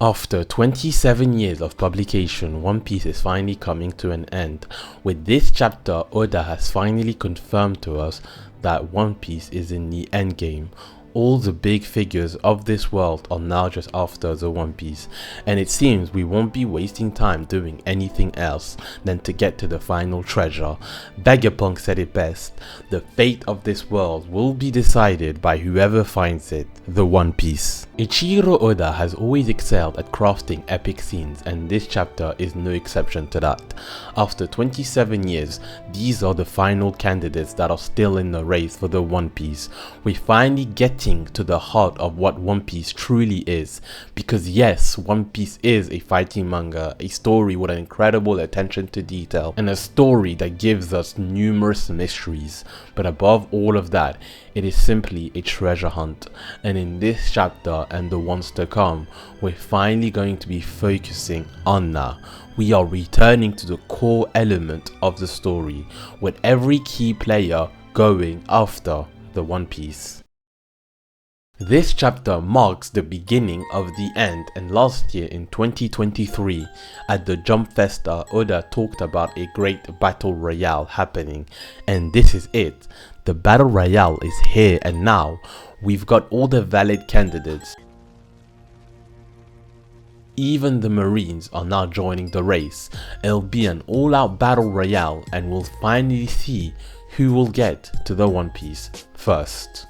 After 27 years of publication, One Piece is finally coming to an end. With this chapter, Oda has finally confirmed to us that One Piece is in the endgame. All the big figures of this world are now just after the One Piece, and it seems we won't be wasting time doing anything else than to get to the final treasure. Vegapunk said it best: the fate of this world will be decided by whoever finds it, the One Piece. Ichiro Oda has always excelled at crafting epic scenes, and this chapter is no exception to that. After 27 years, these are the final candidates that are still in the race for the One Piece. We finally getting to the heart of what One Piece truly is, because yes, One Piece is a fighting manga, a story with an incredible attention to detail, and a story that gives us numerous mysteries, but above all of that, it is simply a treasure hunt. And in this chapter and the ones to come, we're finally going to be focusing on that. We are returning to the core element of the story, with every key player going after the One Piece. This chapter marks the beginning of the end, and last year in 2023 at the Jump Festa, Oda talked about a great battle royale happening, and this is it. The battle royale is here and now. We've got all the valid candidates. Even the Marines are now joining the race. It'll be an all-out battle royale, and we'll finally see who will get to the One Piece first.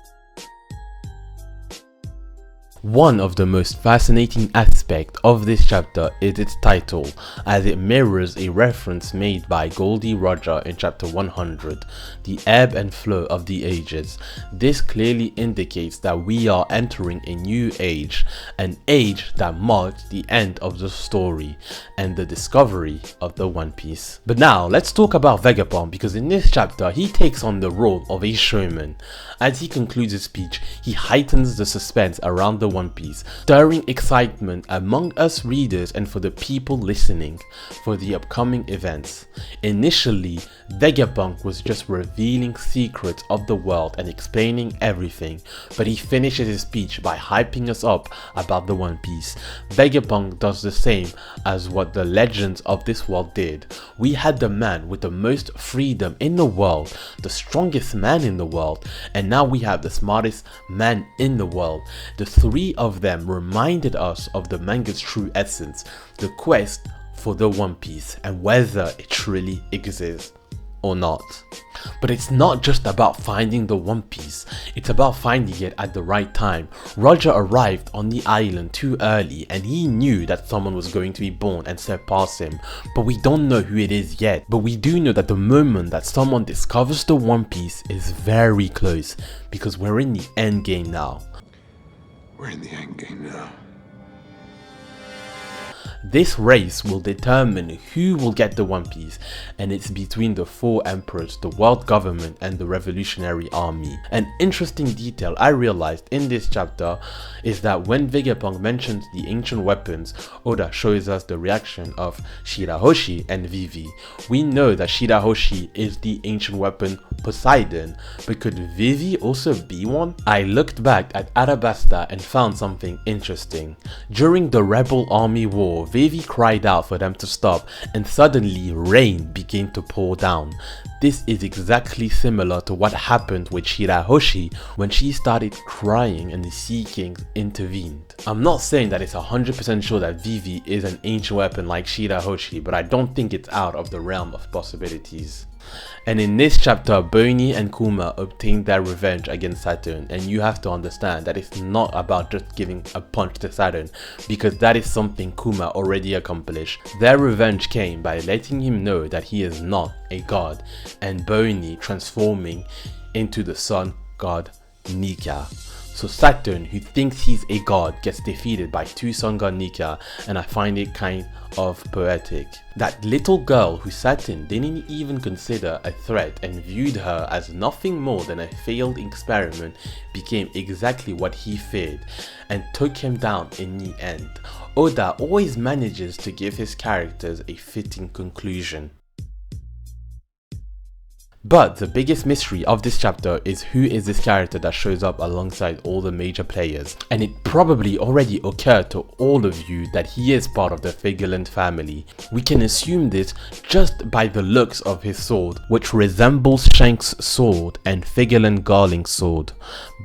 One of the most fascinating aspects of this chapter is its title, as it mirrors a reference made by Goldie Roger in chapter 100, The Ebb and Flow of the Ages. This clearly indicates that we are entering a new age, an age that marks the end of the story and the discovery of the One Piece. But now let's talk about Vegapunk, because in this chapter he takes on the role of a showman. As he concludes his speech, he heightens the suspense around the One Piece, stirring excitement among us readers and for the people listening for the upcoming events. Initially, Vegapunk was just revealing secrets of the world and explaining everything, but he finishes his speech by hyping us up about the One Piece. Vegapunk does the same as what the legends of this world did. We had the man with the most freedom in the world, the strongest man in the world, and now we have the smartest man in the world. The three of them reminded us of the manga's true essence, the quest for the One Piece and whether it truly exists or not. But it's not just about finding the One Piece, it's about finding it at the right time. Roger arrived on the island too early, and he knew that someone was going to be born and surpass him, but we don't know who it is yet. But we do know that the moment that someone discovers the One Piece is very close, because we're in the end game now. We're in the end game now. This race will determine who will get the One Piece, and it's between the four emperors, the world government, and the revolutionary army. An interesting detail I realized in this chapter is that when Vegapunk mentions the ancient weapons, Oda shows us the reaction of Shirahoshi and Vivi. We know that Shirahoshi is the ancient weapon Poseidon, but could Vivi also be one? I looked back at Arabasta and found something interesting. During the rebel army war, Vivi cried out for them to stop, and suddenly rain began to pour down. This is exactly similar to what happened with Shirahoshi when she started crying and the Sea Kings intervened. I'm not saying that it's 100% sure that Vivi is an ancient weapon like Shirahoshi, but I don't think it's out of the realm of possibilities. And in this chapter, Boney and Kuma obtained their revenge against Saturn, and you have to understand that it's not about just giving a punch to Saturn, because that is something Kuma already accomplished. Their revenge came by letting him know that he is not a god, and Boney transforming into the sun god Nika. So Saturn, who thinks he's a god, gets defeated by two sun god Nika, and I find it kind of poetic. That little girl who Saturn didn't even consider a threat and viewed her as nothing more than a failed experiment became exactly what he feared and took him down in the end. Oda always manages to give his characters a fitting conclusion. But the biggest mystery of this chapter is who is this character that shows up alongside all the major players, and it probably already occurred to all of you that he is part of the Vigilant family. We can assume this just by the looks of his sword, which resembles Shanks' sword and Vigilant Garling's sword.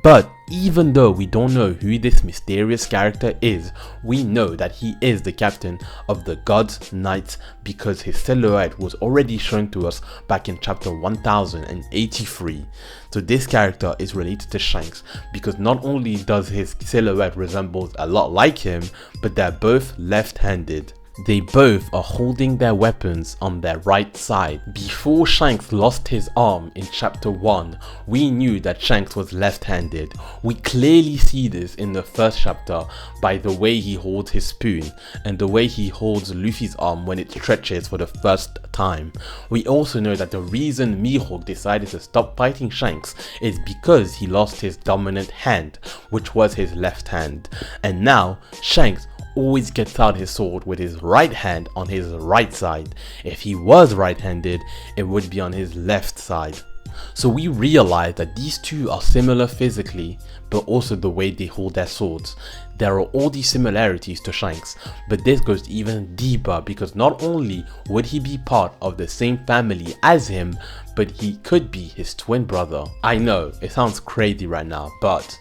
But even though we don't know who this mysterious character is, we know that he is the captain of the Gods Knights because his silhouette was already shown to us back in chapter 1083. So this character is related to Shanks because not only does his silhouette resemble a lot like him, but they're both left-handed. They both are holding their weapons on their right side. Before Shanks lost his arm in chapter 1, we knew that Shanks was left-handed. We clearly see this in the first chapter by the way he holds his spoon and the way he holds Luffy's arm when it stretches for the first time. We also know that the reason Mihawk decided to stop fighting Shanks is because he lost his dominant hand, which was his left hand. And now Shanks always gets out his sword with his right hand on his right side. If he was right-handed, it would be on his left side. So we realize that these two are similar physically, but also the way they hold their swords. There are all these similarities to Shanks, but this goes even deeper because not only would he be part of the same family as him, but he could be his twin brother. I know, it sounds crazy right now, but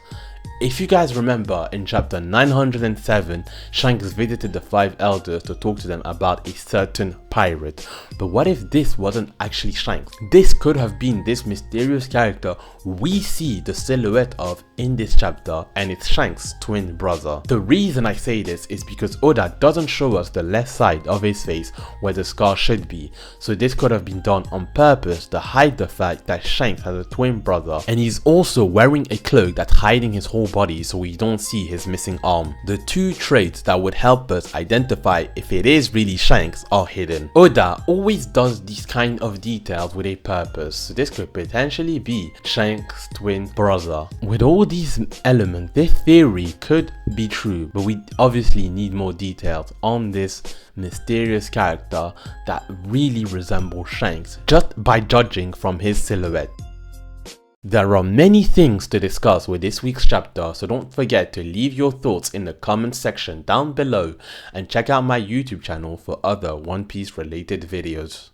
if you guys remember, in chapter 907, Shanks visited the 5 elders to talk to them about a certain pirate. But what if this wasn't actually Shanks? This could have been this mysterious character we see the silhouette of in this chapter, and it's Shanks' twin brother. The reason I say this is because Oda doesn't show us the left side of his face where the scar should be, so this could have been done on purpose to hide the fact that Shanks has a twin brother, and he's also wearing a cloak that's hiding his whole body so we don't see his missing arm. The two traits that would help us identify if it is really Shanks are hidden. Oda always does these kind of details with a purpose, so this could potentially be Shanks' twin brother. With all these elements, this theory could be true, but we obviously need more details on this mysterious character that really resembles Shanks just by judging from his silhouette. There are many things to discuss with this week's chapter, so don't forget to leave your thoughts in the comments section down below and check out my YouTube channel for other One Piece related videos.